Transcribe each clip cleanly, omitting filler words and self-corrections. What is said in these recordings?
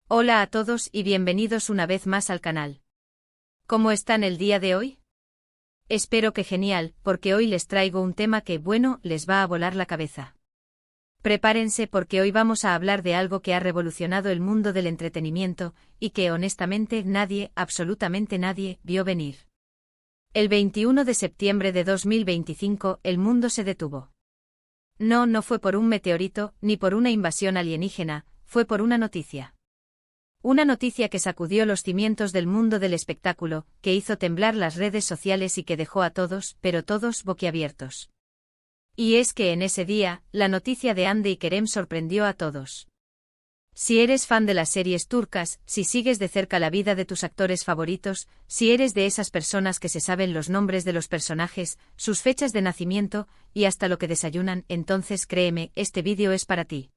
Hola a todos y bienvenidos una vez más al canal. ¿Cómo están el día de hoy? Espero que genial, porque hoy les traigo un tema que, bueno, les va a volar la cabeza. Prepárense porque hoy vamos a hablar de algo que ha revolucionado el mundo del entretenimiento, y que honestamente nadie, absolutamente nadie, vio venir. El 21 de septiembre de 2025 el mundo se detuvo. No fue por un meteorito, ni por una invasión alienígena, fue por una noticia. Una noticia que sacudió los cimientos del mundo del espectáculo, que hizo temblar las redes sociales y que dejó a todos, pero todos, boquiabiertos. Y es que en ese día, la noticia de Hande y Kerem sorprendió a todos. Si eres fan de las series turcas, si sigues de cerca la vida de tus actores favoritos, si eres de esas personas que se saben los nombres de los personajes, sus fechas de nacimiento, y hasta lo que desayunan, entonces créeme, este vídeo es para ti.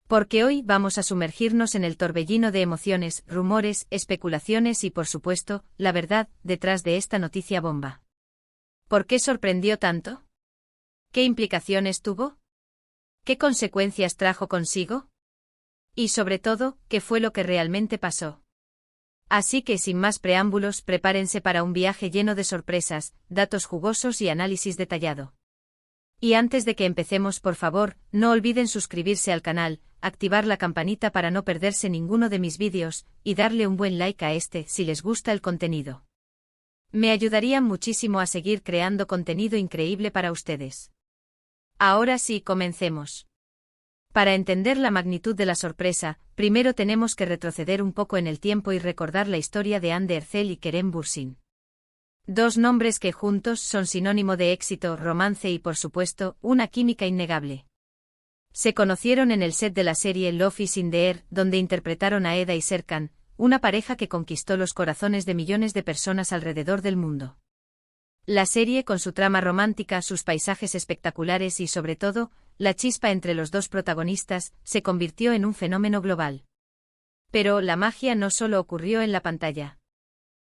Porque hoy vamos a sumergirnos en el torbellino de emociones, rumores, especulaciones y por supuesto, la verdad, detrás de esta noticia bomba. ¿Por qué sorprendió tanto? ¿Qué implicaciones tuvo? ¿Qué consecuencias trajo consigo? Y sobre todo, ¿qué fue lo que realmente pasó? Así que sin más preámbulos, prepárense para un viaje lleno de sorpresas, datos jugosos y análisis detallado. Y antes de que empecemos, por favor, no olviden suscribirse al canal, activar la campanita para no perderse ninguno de mis vídeos, y darle un buen like a este si les gusta el contenido. Me ayudarían muchísimo a seguir creando contenido increíble para ustedes. Ahora sí, comencemos. Para entender la magnitud de la sorpresa, primero tenemos que retroceder un poco en el tiempo y recordar la historia de Hande Erçel y Kerem Bürsin. Dos nombres que juntos son sinónimo de éxito, romance y por supuesto, una química innegable. Se conocieron en el set de la serie Love is in the Air, donde interpretaron a Eda y Serkan, una pareja que conquistó los corazones de millones de personas alrededor del mundo. La serie, con su trama romántica, sus paisajes espectaculares y sobre todo, la chispa entre los dos protagonistas, se convirtió en un fenómeno global. Pero la magia no solo ocurrió en la pantalla.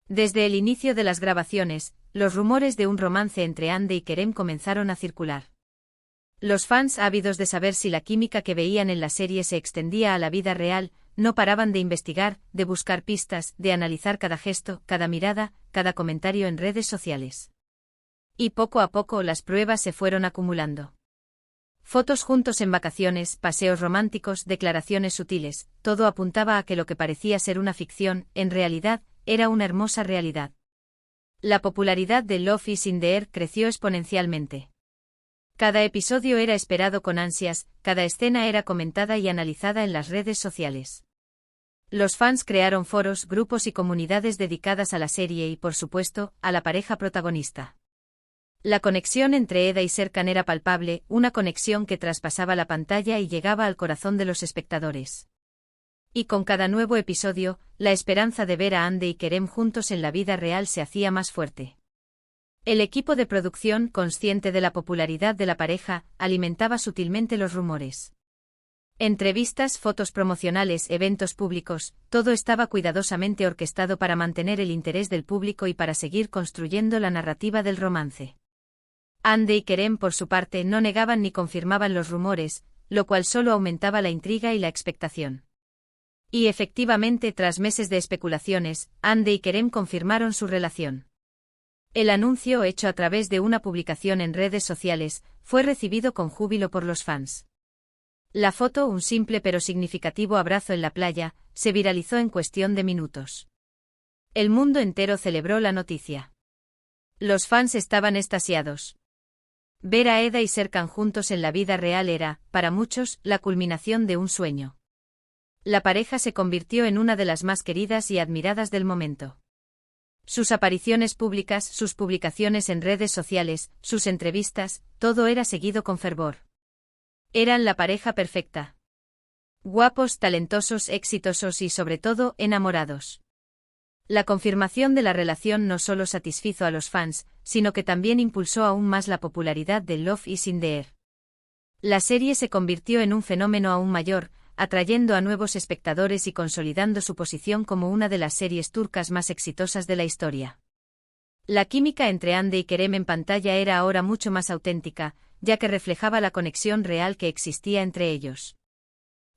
Desde el inicio de las grabaciones, los rumores de un romance entre Hande y Kerem comenzaron a circular. Los fans, ávidos de saber si la química que veían en la serie se extendía a la vida real, no paraban de investigar, de buscar pistas, de analizar cada gesto, cada mirada, cada comentario en redes sociales. Y poco a poco las pruebas se fueron acumulando. Fotos juntos en vacaciones, paseos románticos, declaraciones sutiles, todo apuntaba a que lo que parecía ser una ficción, en realidad, era una hermosa realidad. La popularidad de Love is in the Air creció exponencialmente. Cada episodio era esperado con ansias, cada escena era comentada y analizada en las redes sociales. Los fans crearon foros, grupos y comunidades dedicadas a la serie y, por supuesto, a la pareja protagonista. La conexión entre Eda y Serkan era palpable, una conexión que traspasaba la pantalla y llegaba al corazón de los espectadores. Y con cada nuevo episodio, la esperanza de ver a Hande y Kerem juntos en la vida real se hacía más fuerte. El equipo de producción, consciente de la popularidad de la pareja, alimentaba sutilmente los rumores. Entrevistas, fotos promocionales, eventos públicos, todo estaba cuidadosamente orquestado para mantener el interés del público y para seguir construyendo la narrativa del romance. Hande y Kerem, por su parte, no negaban ni confirmaban los rumores, lo cual solo aumentaba la intriga y la expectación. Y efectivamente, tras meses de especulaciones, Hande y Kerem confirmaron su relación. El anuncio, hecho a través de una publicación en redes sociales, fue recibido con júbilo por los fans. La foto, un simple pero significativo abrazo en la playa, se viralizó en cuestión de minutos. El mundo entero celebró la noticia. Los fans estaban extasiados. Ver a Eda y Serkan juntos en la vida real era, para muchos, la culminación de un sueño. La pareja se convirtió en una de las más queridas y admiradas del momento. Sus apariciones públicas, sus publicaciones en redes sociales, sus entrevistas, todo era seguido con fervor. Eran la pareja perfecta. Guapos, talentosos, exitosos y sobre todo, enamorados. La confirmación de la relación no solo satisfizo a los fans, sino que también impulsó aún más la popularidad de Love is in the Air. La serie se convirtió en un fenómeno aún mayor, atrayendo a nuevos espectadores y consolidando su posición como una de las series turcas más exitosas de la historia. La química entre Hande y Kerem en pantalla era ahora mucho más auténtica, ya que reflejaba la conexión real que existía entre ellos.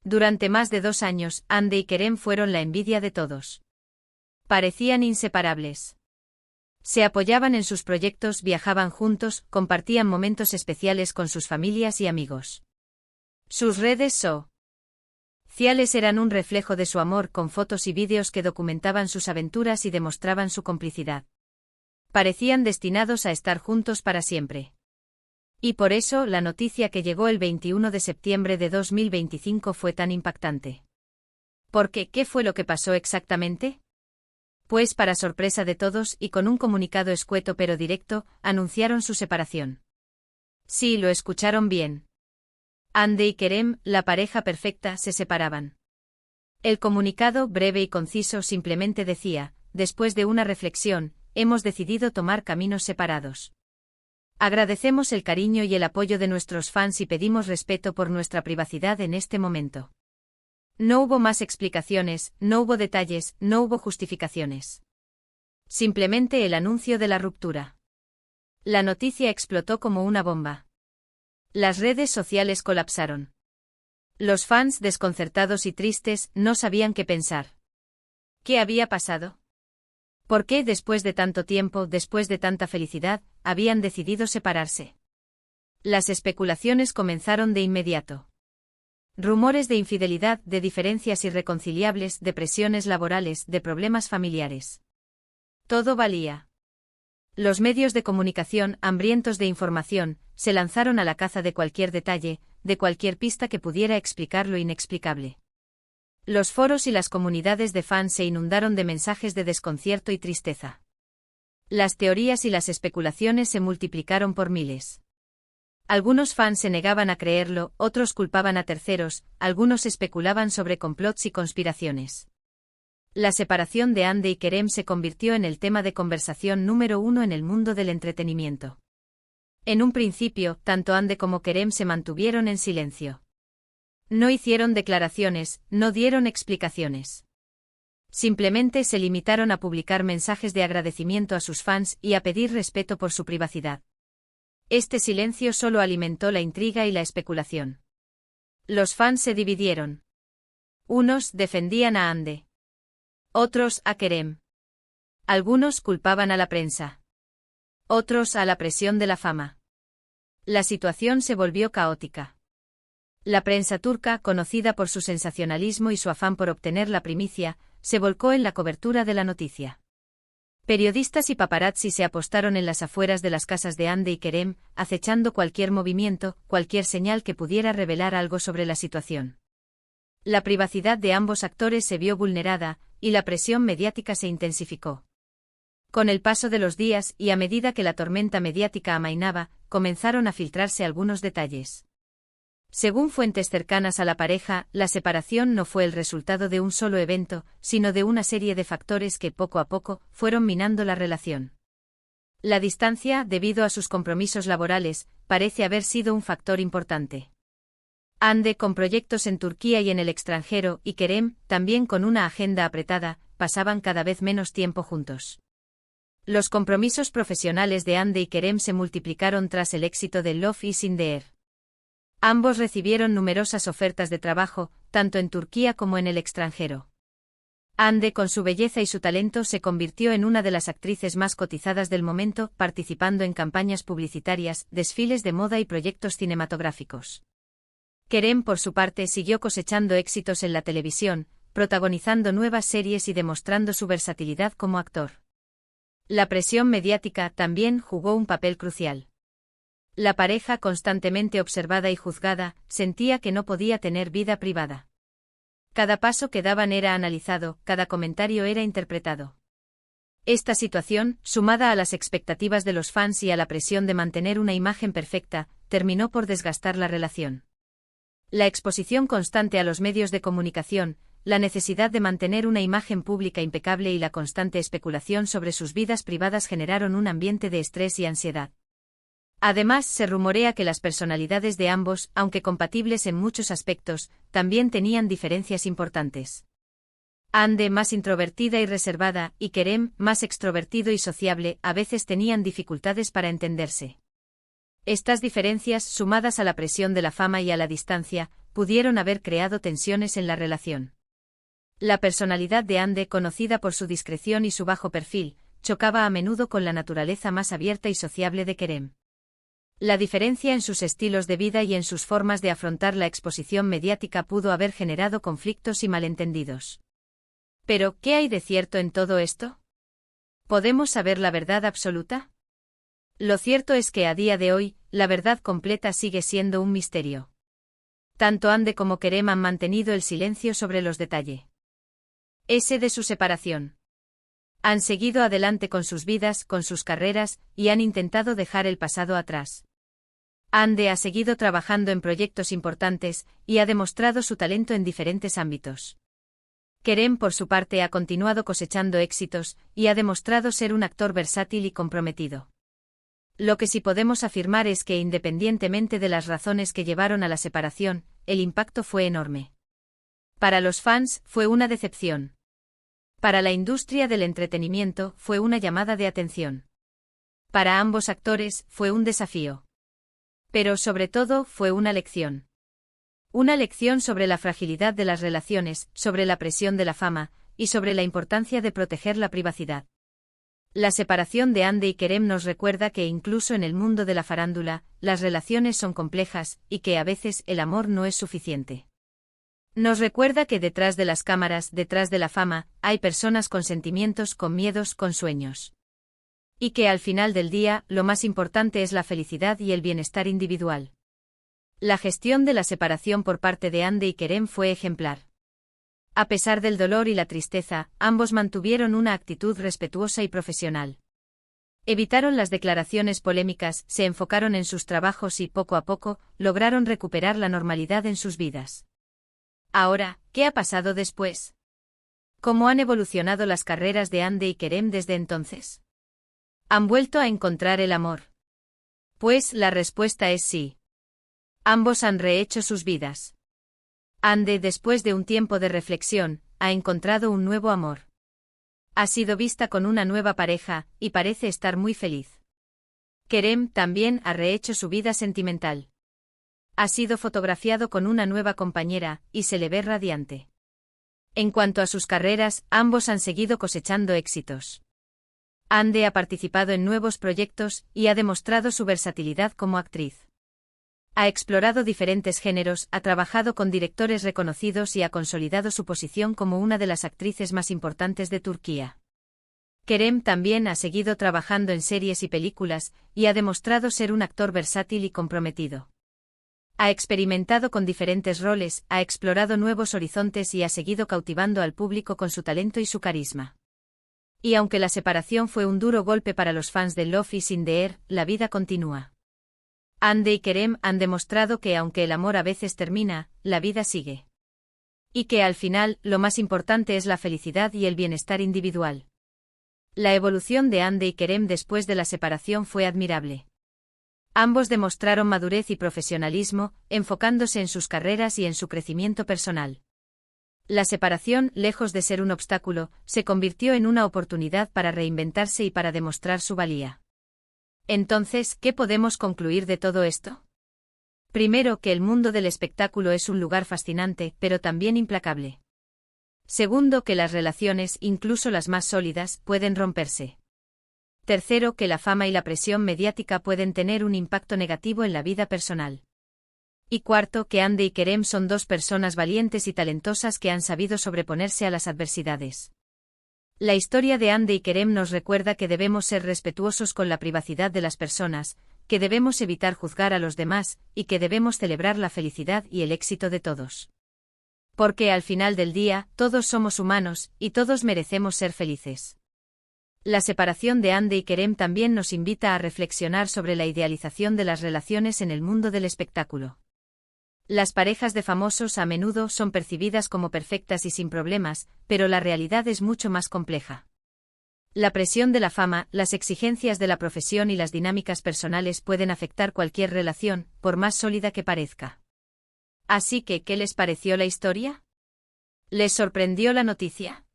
Durante más de 2 años, Hande y Kerem fueron la envidia de todos. Parecían inseparables. Se apoyaban en sus proyectos, viajaban juntos, compartían momentos especiales con sus familias y amigos. Sus redes sociales eran un reflejo de su amor, con fotos y vídeos que documentaban sus aventuras y demostraban su complicidad. Parecían destinados a estar juntos para siempre. Y por eso, la noticia que llegó el 21 de septiembre de 2025 fue tan impactante. Porque, ¿qué fue lo que pasó exactamente? Pues, para sorpresa de todos, y con un comunicado escueto pero directo, anunciaron su separación. Sí, lo escucharon bien. Hande y Kerem, la pareja perfecta, se separaban. El comunicado, breve y conciso, simplemente decía: después de una reflexión, hemos decidido tomar caminos separados. Agradecemos el cariño y el apoyo de nuestros fans y pedimos respeto por nuestra privacidad en este momento. No hubo más explicaciones, no hubo detalles, no hubo justificaciones. Simplemente el anuncio de la ruptura. La noticia explotó como una bomba. Las redes sociales colapsaron. Los fans, desconcertados y tristes, no sabían qué pensar. ¿Qué había pasado? ¿Por qué, después de tanto tiempo, después de tanta felicidad, habían decidido separarse? Las especulaciones comenzaron de inmediato. Rumores de infidelidad, de diferencias irreconciliables, de presiones laborales, de problemas familiares. Todo valía. Los medios de comunicación, hambrientos de información, se lanzaron a la caza de cualquier detalle, de cualquier pista que pudiera explicar lo inexplicable. Los foros y las comunidades de fans se inundaron de mensajes de desconcierto y tristeza. Las teorías y las especulaciones se multiplicaron por miles. Algunos fans se negaban a creerlo, otros culpaban a terceros, algunos especulaban sobre complots y conspiraciones. La separación de Hande y Kerem se convirtió en el tema de conversación número 1 en el mundo del entretenimiento. En un principio, tanto Hande como Kerem se mantuvieron en silencio. No hicieron declaraciones, no dieron explicaciones. Simplemente se limitaron a publicar mensajes de agradecimiento a sus fans y a pedir respeto por su privacidad. Este silencio solo alimentó la intriga y la especulación. Los fans se dividieron. Unos defendían a Hande. Otros a Kerem. Algunos culpaban a la prensa. Otros a la presión de la fama. La situación se volvió caótica. La prensa turca, conocida por su sensacionalismo y su afán por obtener la primicia, se volcó en la cobertura de la noticia. Periodistas y paparazzi se apostaron en las afueras de las casas de Hande y Kerem, acechando cualquier movimiento, cualquier señal que pudiera revelar algo sobre la situación. La privacidad de ambos actores se vio vulnerada, y la presión mediática se intensificó. Con el paso de los días, y a medida que la tormenta mediática amainaba, comenzaron a filtrarse algunos detalles. Según fuentes cercanas a la pareja, la separación no fue el resultado de un solo evento, sino de una serie de factores que poco a poco fueron minando la relación. La distancia, debido a sus compromisos laborales, parece haber sido un factor importante. Hande, con proyectos en Turquía y en el extranjero, y Kerem, también con una agenda apretada, pasaban cada vez menos tiempo juntos. Los compromisos profesionales de Hande y Kerem se multiplicaron tras el éxito de Love is in the Air. Ambos recibieron numerosas ofertas de trabajo, tanto en Turquía como en el extranjero. Hande, con su belleza y su talento, se convirtió en una de las actrices más cotizadas del momento, participando en campañas publicitarias, desfiles de moda y proyectos cinematográficos. Kerem, por su parte, siguió cosechando éxitos en la televisión, protagonizando nuevas series y demostrando su versatilidad como actor. La presión mediática también jugó un papel crucial. La pareja, constantemente observada y juzgada, sentía que no podía tener vida privada. Cada paso que daban era analizado, cada comentario era interpretado. Esta situación, sumada a las expectativas de los fans y a la presión de mantener una imagen perfecta, terminó por desgastar la relación. La exposición constante a los medios de comunicación, la necesidad de mantener una imagen pública impecable y la constante especulación sobre sus vidas privadas generaron un ambiente de estrés y ansiedad. Además, se rumorea que las personalidades de ambos, aunque compatibles en muchos aspectos, también tenían diferencias importantes. Hande, más introvertida y reservada, y Kerem, más extrovertido y sociable, a veces tenían dificultades para entenderse. Estas diferencias, sumadas a la presión de la fama y a la distancia, pudieron haber creado tensiones en la relación. La personalidad de Ande, conocida por su discreción y su bajo perfil, chocaba a menudo con la naturaleza más abierta y sociable de Kerem. La diferencia en sus estilos de vida y en sus formas de afrontar la exposición mediática pudo haber generado conflictos y malentendidos. Pero, ¿qué hay de cierto en todo esto? ¿Podemos saber la verdad absoluta? Lo cierto es que a día de hoy, la verdad completa sigue siendo un misterio. Tanto Ande como Kerem han mantenido el silencio sobre los detalles de su separación. Han seguido adelante con sus vidas, con sus carreras, y han intentado dejar el pasado atrás. Ande ha seguido trabajando en proyectos importantes, y ha demostrado su talento en diferentes ámbitos. Kerem, por su parte, ha continuado cosechando éxitos, y ha demostrado ser un actor versátil y comprometido. Lo que sí podemos afirmar es que, independientemente de las razones que llevaron a la separación, el impacto fue enorme. Para los fans, fue una decepción. Para la industria del entretenimiento, fue una llamada de atención. Para ambos actores, fue un desafío. Pero sobre todo, fue una lección. Una lección sobre la fragilidad de las relaciones, sobre la presión de la fama, y sobre la importancia de proteger la privacidad. La separación de Ande y Kerem nos recuerda que incluso en el mundo de la farándula, las relaciones son complejas, y que a veces el amor no es suficiente. Nos recuerda que detrás de las cámaras, detrás de la fama, hay personas con sentimientos, con miedos, con sueños. Y que al final del día, lo más importante es la felicidad y el bienestar individual. La gestión de la separación por parte de Ande y Kerem fue ejemplar. A pesar del dolor y la tristeza, ambos mantuvieron una actitud respetuosa y profesional. Evitaron las declaraciones polémicas, se enfocaron en sus trabajos y, poco a poco, lograron recuperar la normalidad en sus vidas. Ahora, ¿qué ha pasado después? ¿Cómo han evolucionado las carreras de Ande y Kerem desde entonces? ¿Han vuelto a encontrar el amor? Pues la respuesta es sí. Ambos han rehecho sus vidas. Ande, después de un tiempo de reflexión, ha encontrado un nuevo amor. Ha sido vista con una nueva pareja, y parece estar muy feliz. Kerem también ha rehecho su vida sentimental. Ha sido fotografiado con una nueva compañera, y se le ve radiante. En cuanto a sus carreras, ambos han seguido cosechando éxitos. Ande ha participado en nuevos proyectos, y ha demostrado su versatilidad como actriz. Ha explorado diferentes géneros, ha trabajado con directores reconocidos y ha consolidado su posición como una de las actrices más importantes de Turquía. Kerem también ha seguido trabajando en series y películas, y ha demostrado ser un actor versátil y comprometido. Ha experimentado con diferentes roles, ha explorado nuevos horizontes y ha seguido cautivando al público con su talento y su carisma. Y aunque la separación fue un duro golpe para los fans de Love is in the Air, la vida continúa. Ande y Kerem han demostrado que aunque el amor a veces termina, la vida sigue. Y que al final, lo más importante es la felicidad y el bienestar individual. La evolución de Ande y Kerem después de la separación fue admirable. Ambos demostraron madurez y profesionalismo, enfocándose en sus carreras y en su crecimiento personal. La separación, lejos de ser un obstáculo, se convirtió en una oportunidad para reinventarse y para demostrar su valía. Entonces, ¿qué podemos concluir de todo esto? Primero, que el mundo del espectáculo es un lugar fascinante, pero también implacable. Segundo, que las relaciones, incluso las más sólidas, pueden romperse. Tercero, que la fama y la presión mediática pueden tener un impacto negativo en la vida personal. Y cuarto, que Ande y Kerem son dos personas valientes y talentosas que han sabido sobreponerse a las adversidades. La historia de Ande y Kerem nos recuerda que debemos ser respetuosos con la privacidad de las personas, que debemos evitar juzgar a los demás, y que debemos celebrar la felicidad y el éxito de todos. Porque al final del día, todos somos humanos, y todos merecemos ser felices. La separación de Ande y Kerem también nos invita a reflexionar sobre la idealización de las relaciones en el mundo del espectáculo. Las parejas de famosos a menudo son percibidas como perfectas y sin problemas, pero la realidad es mucho más compleja. La presión de la fama, las exigencias de la profesión y las dinámicas personales pueden afectar cualquier relación, por más sólida que parezca. Así que, ¿qué les pareció la historia? ¿Les sorprendió la noticia?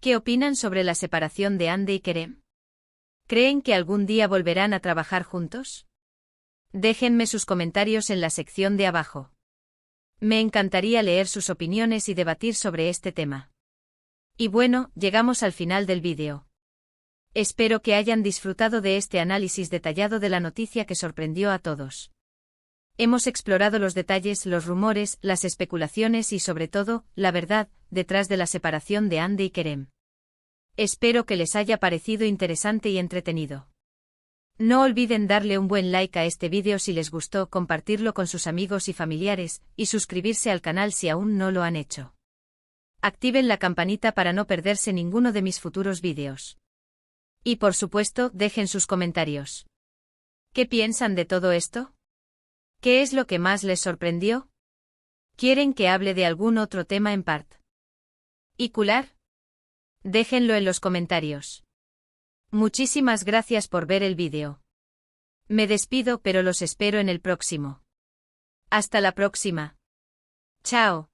¿Qué opinan sobre la separación de Ande y Kerem? ¿Creen que algún día volverán a trabajar juntos? Déjenme sus comentarios en la sección de abajo. Me encantaría leer sus opiniones y debatir sobre este tema. Y bueno, llegamos al final del vídeo. Espero que hayan disfrutado de este análisis detallado de la noticia que sorprendió a todos. Hemos explorado los detalles, los rumores, las especulaciones y sobre todo, la verdad, detrás de la separación de Hande y Kerem. Espero que les haya parecido interesante y entretenido. No olviden darle un buen like a este vídeo si les gustó, compartirlo con sus amigos y familiares, y suscribirse al canal si aún no lo han hecho. Activen la campanita para no perderse ninguno de mis futuros vídeos. Y por supuesto, dejen sus comentarios. ¿Qué piensan de todo esto? ¿Qué es lo que más les sorprendió? ¿Quieren que hable de algún otro tema en particular? Déjenlo en los comentarios. Muchísimas gracias por ver el vídeo. Me despido, pero los espero en el próximo. Hasta la próxima. Chao.